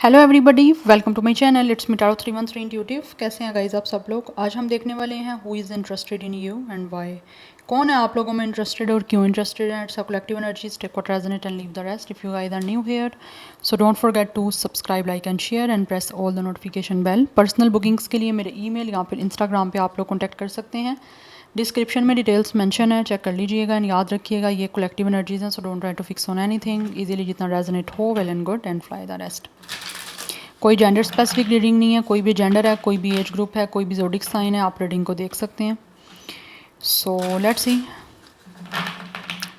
Hello everybody, welcome to my channel. It's me tarot 313 intuitive. कैसे हैं guys आप सब लोग? आज हम देखने वाले हैं who is interested in you and why. कौन है आप लोगों में इंटरेस्टेड और क्यों इंटरेस्टेड है? It's a collective energies, take what resonate and leave the rest. If you guys are new here so don't forget to subscribe, like and share and press all the notification bell. Personal bookings के लिए मेरे email या फिर Instagram पे आप लोग contact कर सकते हैं। डिस्क्रिप्शन में डिटेल्स मेंशन है, चेक कर लीजिएगा। एंड याद रखिएगा ये कलेक्टिव एनर्जीज हैं, so don't try to fix on anything. Easily जितना रेजोनेट हो, well and good, and fly the rest. कोई जेंडर स्पेसिफिक रीडिंग नहीं है, कोई भी जेंडर है, कोई भी एज ग्रुप है, कोई भी ज़ोडिक साइन है, आप रीडिंग को देख सकते हैं। So let's see.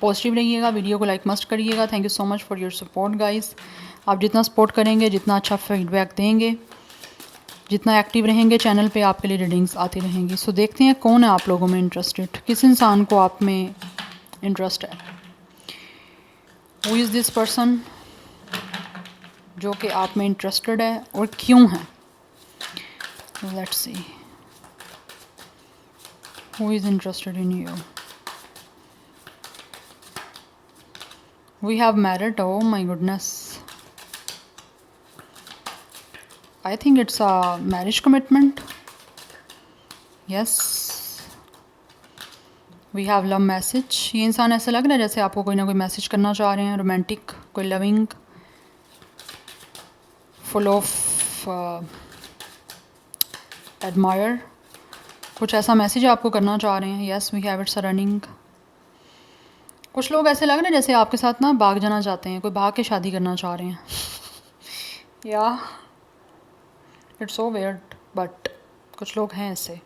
पॉजिटिव रहिएगा, वीडियो को लाइक मस्ट करिएगा। Thank you so much for your support guys. आप जितना सपोर्ट करेंगे, जितना अच्छा फीडबैक देंगे, जितना एक्टिव रहेंगे चैनल पे, आपके लिए रीडिंग्स आती रहेंगी। सो देखते हैं कौन है आप लोगों में इंटरेस्टेड, किस इंसान को आप में इंटरेस्ट है। हु इज़ दिस पर्सन जो कि आप में इंटरेस्टेड है और क्यों है? Let's see who is interested in you. We have merit. Oh my goodness, I think it's a marriage commitment. Yes, we have love message. ये इंसान ऐसा लग रहा है जैसे आपको कोई ना कोई मैसेज करना चाह रहे हैं, रोमांटिक, कोई लविंग, फुल ऑफ एडमायर, कुछ ऐसा मैसेज आपको करना चाह रहे हैं। Yes, we have it's running. कुछ लोग ऐसे लग रहे हैं जैसे आपके साथ ना भाग जाना चाहते हैं, कोई भाग के शादी करना चाह रहे हैं। या इट्स सो वियर्ड, बट कुछ लोग हैं ऐसे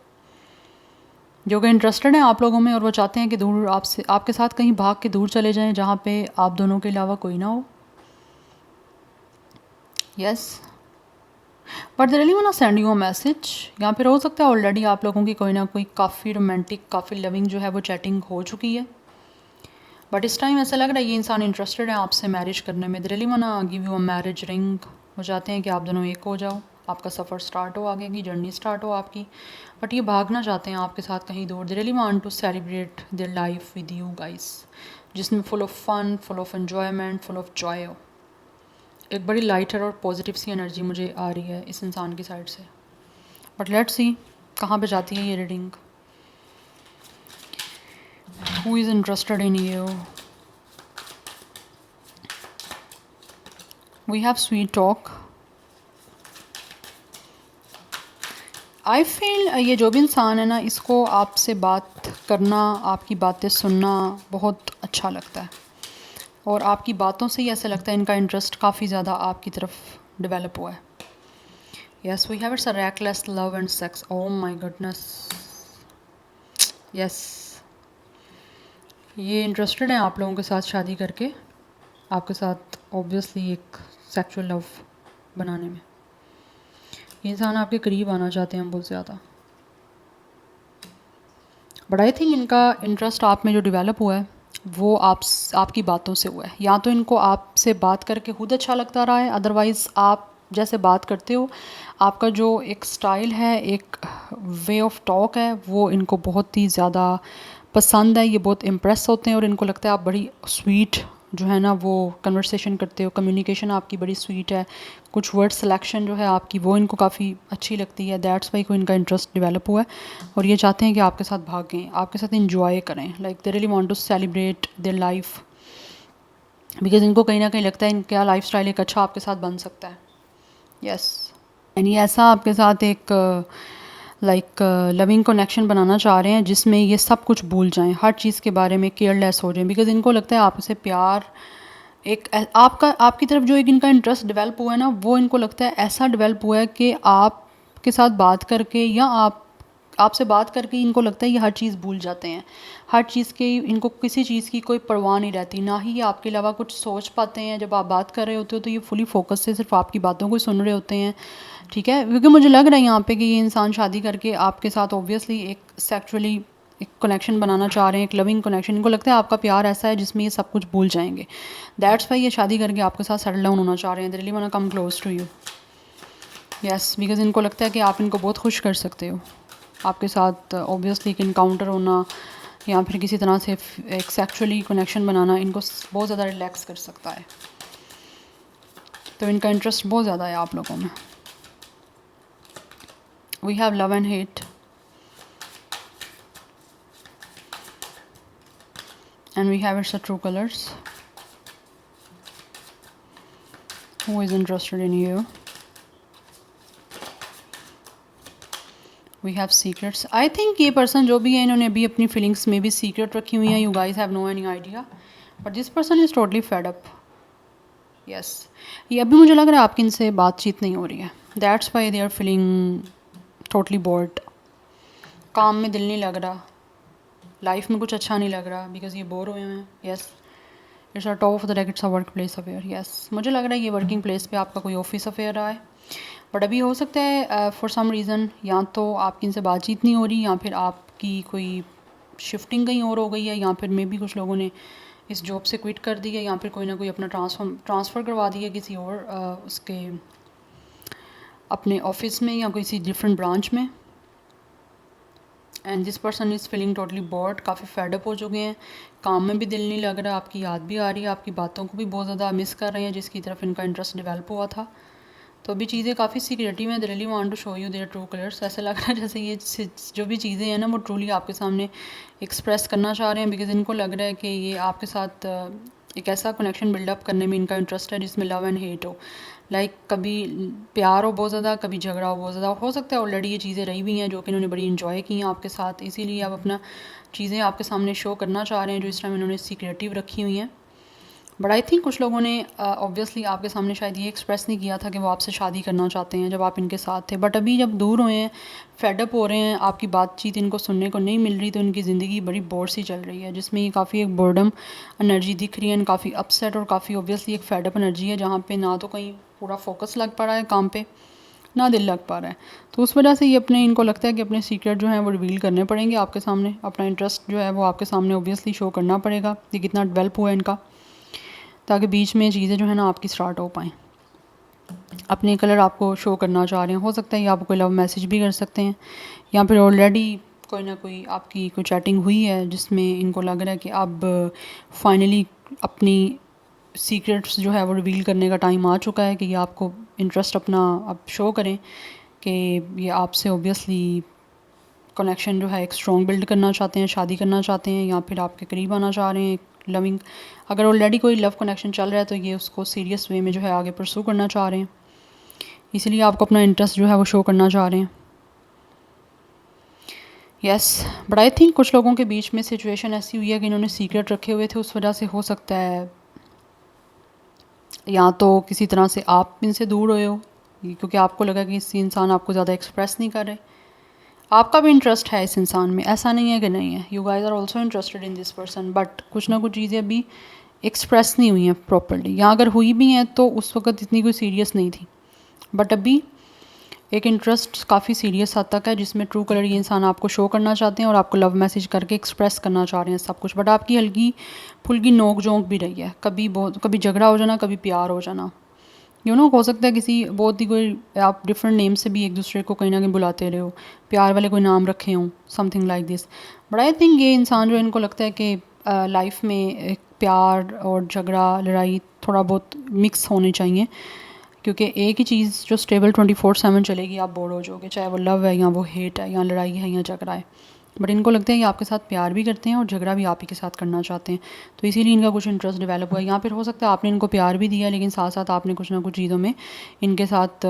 जो कि इंटरेस्टेड हैं आप लोगों में और वो चाहते हैं कि दूर आपसे, आपके साथ कहीं भाग के दूर चले जाएं जहाँ पे आप दोनों के अलावा कोई ना हो। Yes, but they really want to send you a message. या फिर हो सकता है ऑलरेडी आप लोगों की कोई ना कोई काफ़ी रोमांटिक, काफ़ी लविंग जो है वो चैटिंग हो चुकी है। बट इस टाइम ऐसा लग रहा है ये इंसान इंटरेस्टेड है आपसे मैरिज करने में। They really want to give you a marriage ring. वो चाहते हैं कि आप दोनों एक हो जाओ, आपका सफ़र स्टार्ट हो, आगे की जर्नी स्टार्ट हो आपकी। बट ये भागना चाहते हैं आपके साथ कहीं दूर। They really want to celebrate their life with you guys, जिसमें full of fun, full of enjoyment, full of joy हो। एक बड़ी लाइटर और पॉजिटिव सी एनर्जी मुझे आ रही है इस इंसान की साइड से। बट लेट्स सी कहाँ पे जाती है ये reading. Who is interested in you? We have sweet talk. I feel ये जो भी इंसान है ना, इसको आपसे बात करना, आपकी बातें सुनना बहुत अच्छा लगता है। और आपकी बातों से ही ऐसा लगता है इनका इंटरेस्ट काफ़ी ज़्यादा आपकी तरफ डेवलप हुआ है। Yes, we have it's a reckless love and sex. Oh my goodness, yes, ये इंटरेस्टेड हैं आप लोगों के साथ शादी करके, आपके साथ ऑब्वियसली एक सेक्सुअल लव बनाने में। ये इंसान आपके करीब आना चाहते हैं बहुत ज़्यादा। बट आई थिंक इनका इंटरेस्ट आप में जो डेवलप हुआ है वो आपकी बातों से हुआ है। या तो इनको आपसे बात करके खुद अच्छा लगता रहा है, अदरवाइज़ आप जैसे बात करते हो, आपका जो एक स्टाइल है, एक वे ऑफ टॉक है, वो इनको बहुत ही ज़्यादा पसंद है। ये बहुत इम्प्रेस होते हैं और इनको लगता है आप बड़ी स्वीट जो है ना वो कन्वर्सेशन करते हो, कम्युनिकेशन आपकी बड़ी स्वीट है, कुछ वर्ड सिलेक्शन जो है आपकी वो इनको काफ़ी अच्छी लगती है। दैट्स वाई को इनका इंटरेस्ट डेवलप हुआ है और ये चाहते हैं कि आपके साथ भागें, आपके साथ इंजॉय करें। Like they really want to celebrate their life, because इनको कहीं ना कहीं लगता है इनका लाइफ स्टाइल एक अच्छा आपके साथ बन सकता है। यस, एंड ये ऐसा आपके साथ एक लाइक लविंग कनेक्शन बनाना चाह रहे हैं जिसमें ये सब कुछ भूल जाएं, हर चीज़ के बारे में केयरलेस हो जाएं। बिकॉज इनको लगता है आपसे प्यार एक आपका, आपकी तरफ जो एक इनका इंटरेस्ट डेवलप हुआ है ना, वो इनको लगता है ऐसा डेवलप हुआ है कि आपके साथ बात करके या आपसे बात करके इनको लगता है ये हर चीज़ भूल जाते हैं। हर चीज़ की इनको किसी चीज़ की कोई परवाह नहीं रहती, ना ही ये आपके अलावा कुछ सोच पाते हैं। जब आप बात कर रहे होते हो तो ये फुली फोकस से सिर्फ आपकी बातों को सुन रहे होते हैं। ठीक है, क्योंकि मुझे लग रहा है यहाँ पे कि ये इंसान शादी करके आपके साथ ऑब्वियसली एक सेक्चुअली एक कनेक्शन बनाना चाह रहे हैं, एक लविंग कनेक्शन। इनको लगता है आपका प्यार ऐसा है जिसमें ये सब कुछ भूल जाएंगे। दैट्स वाई ये शादी करके आपके साथ सेटल डाउन होना चाह रहे हैं। They really want to come close to you. Yes, because इनको लगता है कि आप इनको बहुत खुश कर सकते हो। आपके साथ ऑब्वियसली एक इनकाउंटर होना या फिर किसी तरह से एक सेक्चुअली कनेक्शन बनाना इनको बहुत ज़्यादा रिलैक्स कर सकता है। तो इनका इंटरेस्ट बहुत ज़्यादा है आप लोगों में। We have love and hate and we have its true colors. Who is interested in you? We have secrets. I think ये person जो भी है इन्होंने अभी अपनी feelings में भी secret रखी हुई हैं. You guys have no any idea, but this person is totally fed up. Yes, ये अभी मुझे लग रहा है आपकी इनसे बातचीत नहीं हो रही है. That's why they are feeling totally bored. काम में दिल नहीं लग रहा, लाइफ में कुछ अच्छा नहीं लग रहा, बिकॉज ये बोर हुए हैं. Yes, it's a top of the deck, it's a work place affair. Yes, मुझे लग रहा है ये वर्किंग प्लेस पे आपका कोई ऑफिस अफेयर रहा है, बट अभी हो सकता है फॉर सम रीज़न या तो आपकी इनसे बातचीत नहीं हो रही, या फिर आपकी कोई शिफ्टिंग कहीं और हो गई है, या फिर मे भी कुछ लोगों ने इस जॉब से क्विट कर दी है, या फिर कोई ना कोई अपना ट्रांसफ़र करवा दिया किसी और उसके अपने ऑफिस में या किसी डिफरेंट ब्रांच में. And this person is feeling totally board, काफ़ी फेडअप हो चुके हैं, काम में भी दिल नहीं लग रहा, आपकी याद भी आ रही है, आपकी बातों को भी बहुत ज़्यादा मिस कर रहे हैं जिसकी तरफ इनका इंटरेस्ट डेवलप हुआ था. तो अभी चीज़ें काफ़ी सीक्रेटिव हैं. They really want to show you their true colours. ऐसा लग रहा है जैसे ये जो भी चीज़ें हैं ना वो ट्रूली आपके सामने एक्सप्रेस करना चाह रहे हैं, बिकॉज इनको लग रहा है कि ये आपके साथ एक ऐसा कनेक्शन बिल्डअप करने में इनका इंटरेस्ट है जिसमें लव एंड हेट हो. लाइक कभी प्यार हो बहुत ज़्यादा, कभी झगड़ा हो बहुत ज़्यादा. हो सकता है ऑलरेडी ये चीज़ें रही हुई हैं जो कि इन्होंने बड़ी इन्जॉय की हैं आपके साथ, इसीलिए अब अपना चीज़ें आपके सामने शो करना चाह रहे हैं जो इस टाइम इन्होंने सीक्रेटिव रखी हुई हैं. बट आई थिंक कुछ लोगों ने ऑब्वियसली आपके सामने शायद ये एक्सप्रेस नहीं किया था कि वो आपसे शादी करना चाहते हैं जब आप इनके साथ थे. बट अभी जब दूर हुए हैं, फेडअप हो रहे हैं, आपकी बातचीत इनको सुनने को नहीं मिल रही, तो इनकी ज़िंदगी बड़ी बोर सी चल रही है जिसमें ये काफ़ी एक बोर्डम एनर्जी दिख रही है, काफ़ी अपसेट और काफ़ी ऑब्वियसली एक फेडअप एनर्जी है जहाँ पे ना तो कहीं पूरा फोकस लग पा रहा है काम पे, ना दिल लग पा रहा है. तो उस वजह से ये अपने इनको लगता है कि अपने सीक्रेट जो है वो रिवील करने पड़ेंगे आपके सामने, अपना इंटरेस्ट जो है वो आपके सामने ऑब्वियसली शो करना पड़ेगा कि कितना डेवलप हुआ है इनका, ताकि बीच में चीज़ें जो है ना आपकी स्टार्ट हो पाएँ. अपने कलर आपको शो करना चाह रहे हैं. हो सकता है ये आपको कोई लव मैसेज भी कर सकते हैं, या फिर ऑलरेडी कोई ना कोई आपकी कोई चैटिंग हुई है जिसमें इनको लग रहा है कि अब फाइनली अपनी सीक्रेट्स जो है वो रिवील करने का टाइम आ चुका है, कि ये आपको इंटरेस्ट अपना अब शो करें कि ये आपसे ऑब्वियसली कनेक्शन जो है एक स्ट्रॉन्ग बिल्ड करना चाहते हैं, शादी करना चाहते हैं, या फिर आपके करीब आना चाह रहे हैं लविंग. अगर ऑलरेडी कोई लव कनेक्शन चल रहा है तो ये उसको सीरियस वे में जो है आगे परसू करना चाह रहे हैं, इसलिए आपको अपना इंटरेस्ट जो है वो शो करना चाह रहे हैं. यस, बट आई थिंक कुछ लोगों के बीच में सिचुएशन ऐसी हुई है कि इन्होंने सीक्रेट रखे हुए थे, उस वजह से हो सकता है या तो किसी तरह से आप इनसे दूर हुए हो, क्योंकि आपको लगा कि इस इंसान आपको ज़्यादा एक्सप्रेस नहीं कर रहे. आपका भी इंटरेस्ट है इस इंसान में, ऐसा नहीं है कि नहीं है. You guys are also interested in this person, but कुछ ना कुछ चीज़ें अभी एक्सप्रेस नहीं हुई हैं प्रॉपरली, या अगर हुई भी हैं तो उस वक्त इतनी कोई सीरियस नहीं थी. बट अभी एक इंटरेस्ट काफ़ी सीरियस हद तक है जिसमें ट्रू कलर ये इंसान आपको शो करना चाहते हैं और आपको लव मैसेज करके एक्सप्रेस करना चाह रहे हैं सब कुछ. बट आपकी हल्की फुल्की नोक झोंक भी रही है, कभी झगड़ा हो जाना, कभी प्यार हो जाना. हो सकता है किसी बहुत ही कोई आप डिफरेंट नेम से भी एक दूसरे को कहीं ना कहीं बुलाते रहे हो, प्यार वाले कोई नाम रखे हों, something like this. But I think ये इंसान जो इनको लगता है कि लाइफ में एक प्यार और झगड़ा लड़ाई थोड़ा बहुत मिक्स होने चाहिए, क्योंकि एक ही चीज़ जो स्टेबल 24/7 चलेगी आप बोर हो जाओगे, चाहे वो लव है या वो हेट है या लड़ाई है या झगड़ा है. बट इनको लगता है कि आपके साथ प्यार भी करते हैं और झगड़ा भी आप ही के साथ करना चाहते हैं, तो इसीलिए इनका कुछ इंटरेस्ट डेवलप हुआ है. या फिर हो सकता है आपने इनको प्यार भी दिया, लेकिन साथ साथ आपने कुछ ना कुछ चीज़ों में इनके साथ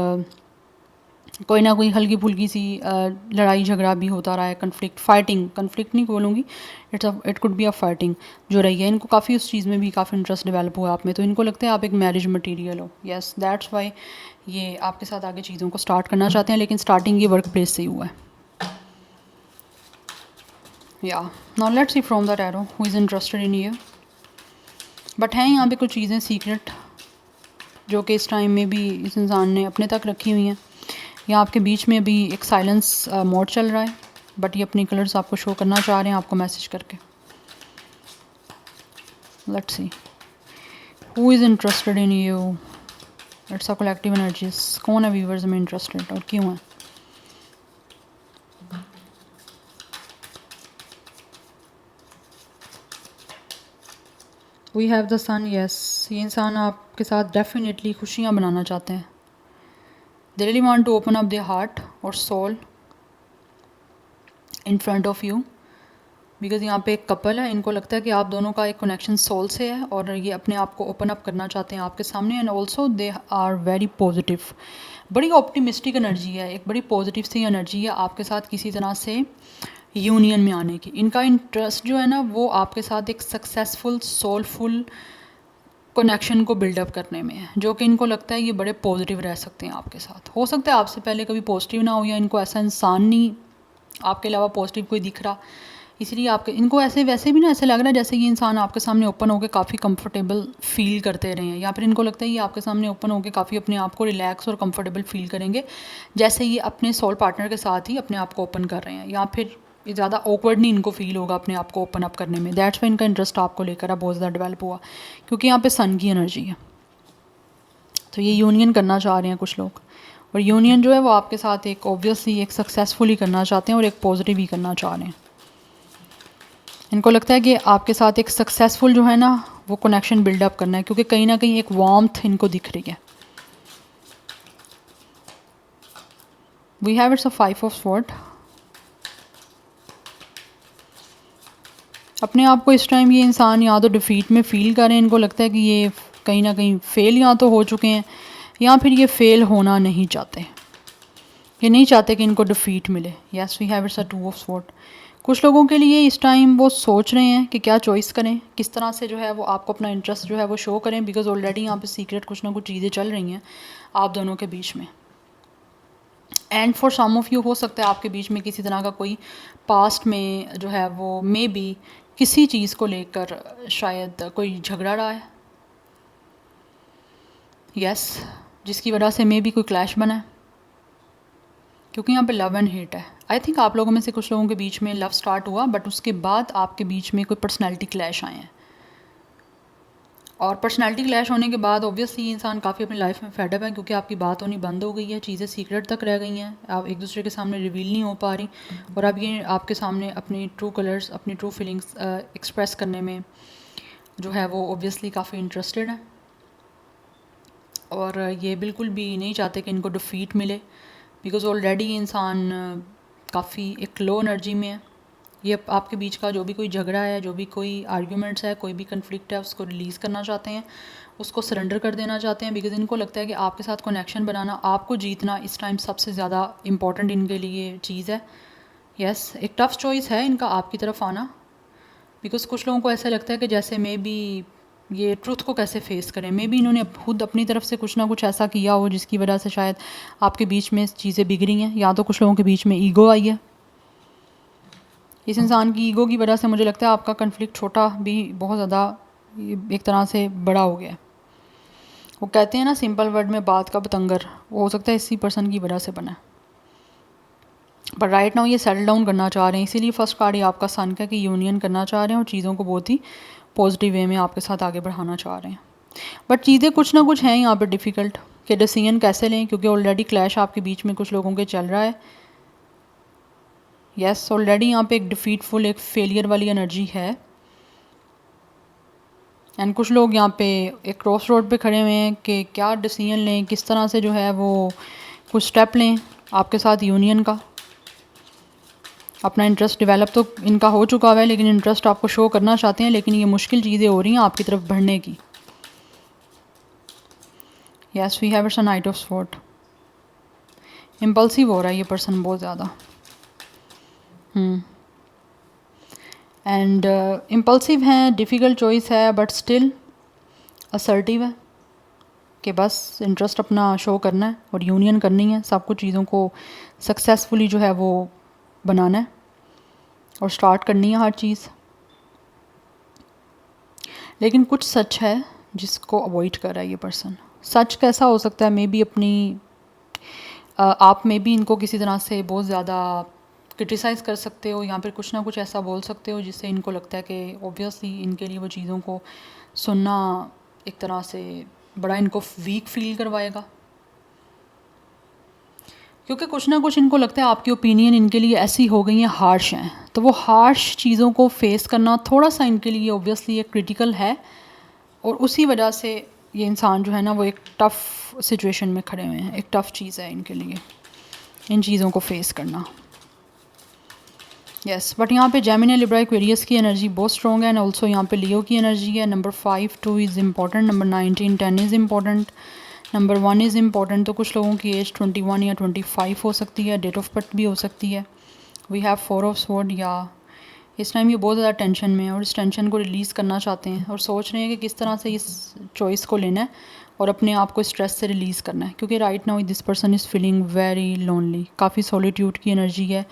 कोई ना कोई हल्की फुल्की सी लड़ाई झगड़ा भी होता रहा है, कन्फ्लिक्ट नहीं बोलूँगी, it could be a fighting जो रही है. इनको काफ़ी उस चीज़ में भी काफ़ी इंटरेस्ट डेवलप हुआ आप में, तो इनको लगता है आप एक मैरिज मटीरियल हो. येस, दैट्स वाई ये आपके साथ आगे चीज़ों को स्टार्ट करना चाहते हैं, लेकिन स्टार्टिंग ये वर्क प्लेस से ही हुआ है. या now let's see from the tarot who is interested in you. But हैं यहाँ पे कुछ चीज़ें सीक्रेट जो कि इस टाइम में भी इस इंसान ने अपने तक रखी हुई हैं, या आपके बीच में भी एक साइलेंस मोड चल रहा है, बट ये अपनी कलर्स आपको शो करना चाह रहे हैं आपको मैसेज करके. Let's see who is interested in you. It's a collective energies. कौन है व्यूवर्स में इंटरेस्टेड और क्यों है. We have the sun, yes, ये इंसान आपके साथ डेफिनेटली खुशियाँ बनाना चाहते हैं। They really want to open up their heart और soul in front of you, because यहाँ पे एक कपल है, इनको लगता है कि आप दोनों का एक कनेक्शन सोल से है और ये अपने आप को ओपन अप करना चाहते हैं आपके सामने। And also they are very positive, बड़ी ऑप्टिमिस्टिक एनर्जी है, एक बड़ी पॉजिटिव सी एनर्जी है आपके साथ किसी तरह से यूनियन में आने की। इनका इंटरेस्ट जो है ना वो आपके साथ एक सक्सेसफुल सोलफुल कनेक्शन को बिल्डअप करने में है, जो कि इनको लगता है ये बड़े पॉजिटिव रह सकते हैं आपके साथ। हो सकता है आपसे पहले कभी पॉजिटिव ना हो, या इनको ऐसा इंसान नहीं आपके अलावा पॉजिटिव कोई दिख रहा, इसलिए आपके इनको ऐसे वैसे भी ना ऐसे लग रहा है जैसे ये इंसान आपके सामने ओपन होकर काफ़ी कंफर्टेबल फील करते रहे हैं, या फिर इनको लगता है ये आपके सामने ओपन होकर काफ़ी अपने आप को रिलैक्स और कंफर्टेबल फील करेंगे, जैसे ये अपने सोल पार्टनर के साथ ही अपने आप को ओपन कर रहे हैं, या फिर ये ज़्यादा ऑकवर्ड नहीं इनको फील होगा अपने आप को ओपन अप करने में। दैट्स वाई इनका इंटरेस्ट आपको लेकर बहुत ज़्यादा डेवलप हुआ, क्योंकि यहाँ पे सन की एनर्जी है। तो ये यूनियन करना चाह रहे हैं कुछ लोग, और यूनियन जो है वो आपके साथ एक ऑब्वियसली एक सक्सेसफुली करना चाहते हैं और एक पॉजिटिव ही करना चाह रहे हैं। इनको लगता है कि आपके साथ एक सक्सेसफुल जो है ना वो कनेक्शन बिल्डअप करना है, क्योंकि कहीं ना कहीं एक वार्मथ इनको दिख रही है। We have it's a 5 of sword. अपने आप को इस टाइम ये इंसान या तो डिफीट में फील कर रहे हैं, इनको लगता है कि ये कहीं ना कहीं फेल या तो हो चुके हैं, या फिर ये फेल होना नहीं चाहते, ये नहीं चाहते कि इनको डिफीट मिले। Yes, we have it's a 2 of sword. कुछ लोगों के लिए इस टाइम वो सोच रहे हैं कि क्या चॉइस करें, किस तरह से जो है वो आपको अपना इंटरेस्ट जो है वो शो करें, बिकॉज ऑलरेडी यहाँ पे सीक्रेट कुछ ना कुछ चीज़ें चल रही हैं आप दोनों के बीच में। And for some of you हो सकता है आपके बीच में किसी तरह का कोई पास्ट में जो है वो मे बी किसी चीज़ को लेकर शायद कोई झगड़ा रहा है, यस, जिसकी वजह से मे बी कोई क्लैश बना है, क्योंकि यहाँ पे लव एंड हेट है। आई थिंक आप लोगों में से कुछ लोगों के बीच में लव स्टार्ट हुआ, बट उसके बाद आपके बीच में कोई पर्सनैलिटी क्लैश आए हैं, और पर्सनैलिटी क्लैश होने के बाद ऑब्वियसली इंसान काफ़ी अपनी लाइफ में फेडअप है, क्योंकि आपकी बात होनी बंद हो गई है, चीज़ें सीक्रेट तक रह गई हैं, आप एक दूसरे के सामने रिवील नहीं हो पा रही, और अब ये आपके सामने अपनी ट्रू कलर्स अपनी ट्रू फीलिंग्स एक्सप्रेस करने में जो है वो ऑब्वियसली काफ़ी इंटरेस्टेड है, और ये बिल्कुल भी नहीं चाहते कि इनको डिफीट मिले, बिकॉज ऑलरेडी इंसान काफ़ी एक लो एनर्जी में है। ये आपके बीच का जो भी कोई झगड़ा है, जो भी कोई आर्ग्यूमेंट्स है, कोई भी कन्फ्लिक्ट है, उसको रिलीज़ करना चाहते हैं, उसको सरेंडर कर देना चाहते हैं, बिकॉज इनको लगता है कि आपके साथ कनेक्शन बनाना, आपको जीतना इस टाइम सबसे ज़्यादा इम्पॉर्टेंट इनके लिए चीज़ है। यस, एक टफ़ चॉइस है इनका आपकी तरफ आना, बिकॉज कुछ लोगों को ऐसा लगता है कि जैसे मे बी ये ट्रुथ को कैसे फेस करें, मे बी इन्होंने खुद अपनी तरफ से कुछ ना कुछ ऐसा किया हो जिसकी वजह से शायद आपके बीच में चीज़ें बिगड़ी हैं, या तो कुछ लोगों के बीच में ईगो आई है। इस इंसान की ईगो की वजह से मुझे लगता है आपका कन्फ्लिक्ट छोटा भी बहुत ज़्यादा एक तरह से बड़ा हो गया है। वो कहते हैं ना सिंपल वर्ड में बात का बतंगर, वो हो सकता है इसी पर्सन की वजह से बना है, पर राइट नाउ ये सेटल डाउन करना चाह रहे हैं, इसीलिए फर्स्ट कार्ड ही आपका सन का कि यूनियन करना चाह रहे हैं और चीज़ों को बहुत ही पॉजिटिव वे में आपके साथ आगे बढ़ाना चाह रहे हैं। बट चीज़ें कुछ ना कुछ हैं यहाँ पर डिफ़िकल्ट कि डिसीजन कैसे लें, क्योंकि ऑलरेडी क्लैश आपके बीच में कुछ लोगों के चल रहा है। यस, ऑलरेडी यहाँ पे एक डिफीटफुल एक फेलियर वाली एनर्जी है, एंड कुछ लोग यहाँ पे एक क्रॉस रोड पे खड़े हुए हैं कि क्या डिसीजन लें, किस तरह से जो है वो कुछ स्टेप लें आपके साथ यूनियन का। अपना इंटरेस्ट डेवलप तो इनका हो चुका हुआ है, लेकिन इंटरेस्ट आपको शो करना चाहते हैं, लेकिन ये मुश्किल चीज़ें हो रही हैं आपकी तरफ बढ़ने की। Yes, we have it's a knight of sword. Impulsive हो रहा है ये पर्सन बहुत ज़्यादा, एंड इम्पल्सिव हैं, डिफ़िकल्ट चॉइस है, बट स्टिल असर्टिव है कि बस इंटरेस्ट अपना शो करना है और यूनियन करनी है, सब कुछ चीज़ों को सक्सेसफुली जो है वो बनाना है और स्टार्ट करनी है हर चीज़। लेकिन कुछ सच है जिसको अवॉइड कर रहा है ये पर्सन। सच कैसा हो सकता है, मे बी अपनी आप में भी इनको किसी तरह से बहुत ज़्यादा क्रिटिसाइज़ कर सकते हो, या फिर कुछ ना कुछ ऐसा बोल सकते हो जिससे इनको लगता है कि ऑब्वियसली इनके लिए वो चीज़ों को सुनना एक तरह से बड़ा इनको वीक फील करवाएगा, क्योंकि कुछ ना कुछ इनको लगता है आपकी ओपिनियन इनके लिए ऐसी हो गई हैं, हार्श हैं, तो वो हार्श चीज़ों को फेस करना थोड़ा सा इनके लिए ऑब्वियसली एक क्रिटिकल है, और उसी वजह से ये इंसान जो है ना वो एक टफ़ सिचुएशन में खड़े हुए हैं। एक टफ़ चीज़ है इनके लिए इन चीज़ों को फेस करना। यस बट यहाँ पे जेमिनी लिब्रा एक्वेरियस की एनर्जी बहुत स्ट्रॉन्ग है एंड ऑल्सो यहाँ पे लियो की एनर्जी है। Number 5 2 is important, number 19 10 is important, number 1 is important. तो कुछ लोगों की एज 21 या 25 हो सकती है, डेट ऑफ बर्थ भी हो सकती है। वी हैव 4 ऑफ स्वॉर्ड, या इस टाइम ये बहुत ज़्यादा टेंशन में है और इस टेंशन को रिलीज़ करना चाहते हैं और सोच रहे हैं कि किस तरह से इस चॉइस को लेना है और अपने आप को स्ट्रेस से रिलीज़ करना है। क्योंकि right now this person is feeling very lonely, काफ़ी सॉलिट्यूड की एनर्जी है,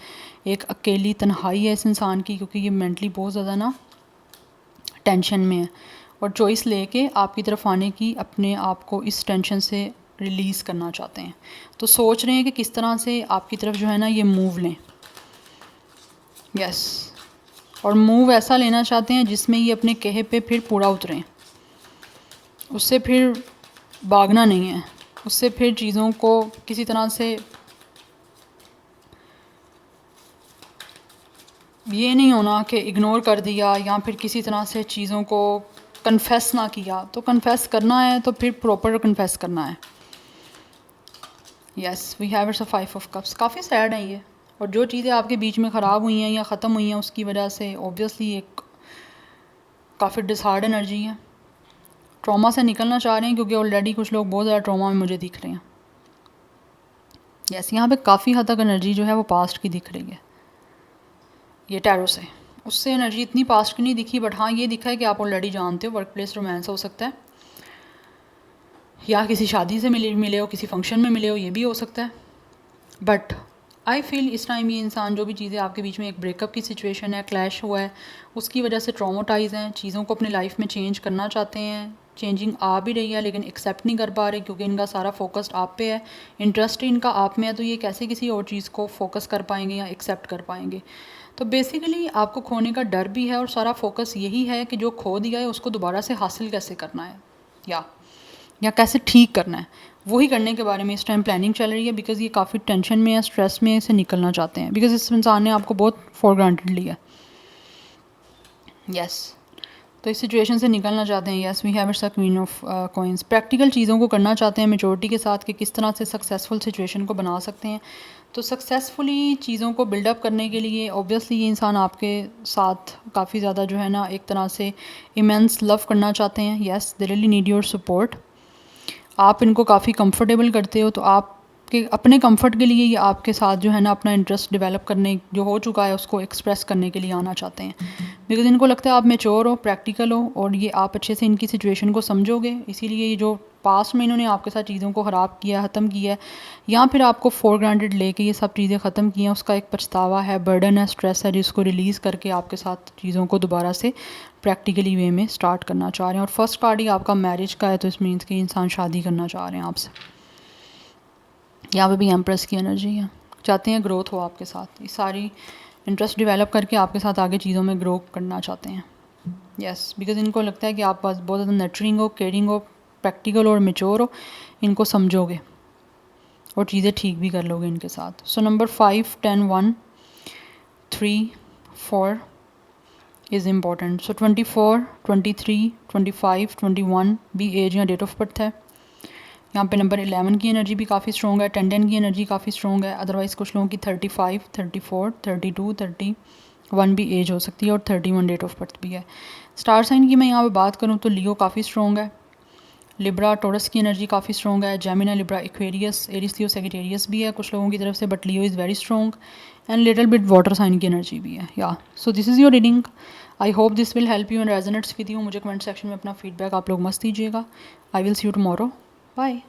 एक अकेली तन्हाई है इस इंसान की, क्योंकि ये मेंटली बहुत ज़्यादा ना टेंशन में है और चॉइस लेके आपकी तरफ आने की, अपने आप को इस टेंशन से रिलीज़ करना चाहते हैं। तो सोच रहे हैं कि किस तरह से आपकी तरफ जो है ना ये मूव लें। यस और मूव ऐसा लेना चाहते हैं जिसमें ये अपने कहे पे फिर पूरा उतरें, उससे फिर भागना नहीं है, उससे फिर चीज़ों को किसी तरह से ये नहीं होना कि इग्नोर कर दिया या फिर किसी तरह से चीज़ों को कन्फेस ना किया। तो कन्फेस करना है तो फिर प्रॉपर कन्फेस करना है। Yes we have it's a 5 of cups, काफ़ी सैड है ये। और जो चीज़ें आपके बीच में ख़राब हुई हैं या ख़त्म हुई हैं उसकी वजह से ऑब्वियसली एक काफ़ी डिसहार्ड एनर्जी है। ट्रॉमा से निकलना चाह रहे हैं क्योंकि ऑलरेडी कुछ लोग बहुत ज़्यादा ट्रॉमा में मुझे दिख रहे हैं। यस यहाँ पे काफ़ी हद तक एनर्जी जो है वो पास्ट की दिख रही है ये टैरो से। उससे एनर्जी इतनी पास्ट की नहीं दिखी, बट हाँ ये दिखा है कि आप ऑलरेडी जानते हो। वर्क प्लेस रोमांस हो सकता है या किसी शादी से मिले हो, किसी फंक्शन में मिले हो, ये भी हो सकता है। बट आई फील इस टाइम ये इंसान जो भी चीज़ें आपके बीच में एक ब्रेकअप की सिचुएशन है, क्लैश हुआ है, उसकी वजह से ट्रॉमाटाइज हैं, चीज़ों को अपनी लाइफ में चेंज करना चाहते हैं। चेंजिंग आ भी रही है लेकिन एक्सेप्ट नहीं कर पा रहे क्योंकि इनका सारा फोकस्ड आप पे है, इंटरेस्ट ही इनका आप में है। तो ये कैसे किसी और चीज़ को फोकस कर पाएंगे या एक्सेप्ट कर पाएंगे। तो बेसिकली आपको खोने का डर भी है और सारा फोकस यही है कि जो खो दिया है उसको दोबारा से हासिल कैसे करना है या कैसे ठीक करना है, वही करने के बारे में इस टाइम प्लानिंग चल रही है। बिकॉज़ ये काफ़ी टेंशन में है, स्ट्रेस में से निकलना चाहते हैं बिकॉज़ इस इंसान ने आपको बहुत फॉर ग्रांटेड लिया। यस तो इस सिचुएशन से निकलना चाहते हैं। Yes we have it's a queen of coins. Practical चीज़ों को करना चाहते हैं मेचोरिटी के साथ कि किस तरह से सक्सेसफुल सिचुएशन को बना सकते हैं। तो सक्सेसफुली चीज़ों को बिल्डअप करने के लिए ऑब्वियसली ये इंसान आपके साथ काफ़ी ज़्यादा जो है ना एक तरह से इमेंस लव करना चाहते हैं। Yes they really need your support. आप इनको काफ़ी कंफर्टेबल करते हो तो आपके अपने कंफर्ट के लिए ये आपके साथ जो है ना अपना इंटरेस्ट डेवलप करने जो हो चुका है उसको एक्सप्रेस करने के लिए आना चाहते हैं। बिकॉज इनको लगता है आप मेच्योर हो, प्रैक्टिकल हो और ये आप अच्छे से इनकी सिचुएशन को समझोगे। इसीलिए ये जो पास्ट में इन्होंने आपके साथ चीज़ों को ख़राब किया, ख़त्म किया है या फिर आपको फॉर ग्रांटेड लेके ये सब चीज़ें ख़त्म की हैं, उसका एक पछतावा है, बर्डन है, स्ट्रेस है, जिसको रिलीज़ करके आपके साथ चीज़ों को दोबारा से प्रैक्टिकली वे में स्टार्ट करना चाह रहे हैं। और फर्स्ट कार्ड ही आपका मैरिज का है तो इस मीन्स कि इंसान शादी करना चाह रहे हैं आपसे। यहाँ पे भी एम्प्रेस की एनर्जी है, चाहते हैं ग्रोथ हो आपके साथ, ये सारी इंटरेस्ट डेवलप करके आपके साथ आगे चीज़ों में ग्रो करना चाहते हैं। यस बिकॉज इनको लगता है कि आप पास बहुत ज़्यादा नर्चरिंग हो, केयरिंग हो, प्रैक्टिकल और मेच्योर हो, इनको समझोगे और चीज़ें ठीक भी कर लोगे इनके साथ। So number 5 10 1 3 4 is important. सो 24 23 25 21 भी एज या डेट ऑफ बर्थ है। यहाँ पे नंबर 11 की एनर्जी भी काफ़ी स्ट्रॉन्ग है, 10 की एनर्जी काफ़ी स्ट्रॉन्ग है। अदरवाइज़ कुछ लोगों की 35 34 32 31 भी एज हो सकती है और 31 डेट ऑफ बर्थ भी है। स्टार साइन की मैं यहाँ पे बात करूँ तो लियो काफ़ी स्ट्रॉन्ग है, लिब्रा टोरस की एनर्जी काफ़ी स्ट्रॉन्ग है, Gemini Libra Aquarius Aries Leo Sagittarius भी है कुछ लोगों की तरफ से, but Leo is very strong and little bit water sign की एनर्जी भी है। या so this is your reading. I hope this will help you and resonates with you. मुझे कमेंट सेक्शन में अपना फीडबैक आप लोग मस्त दीजिएगा। I will see you tomorrow. Bye.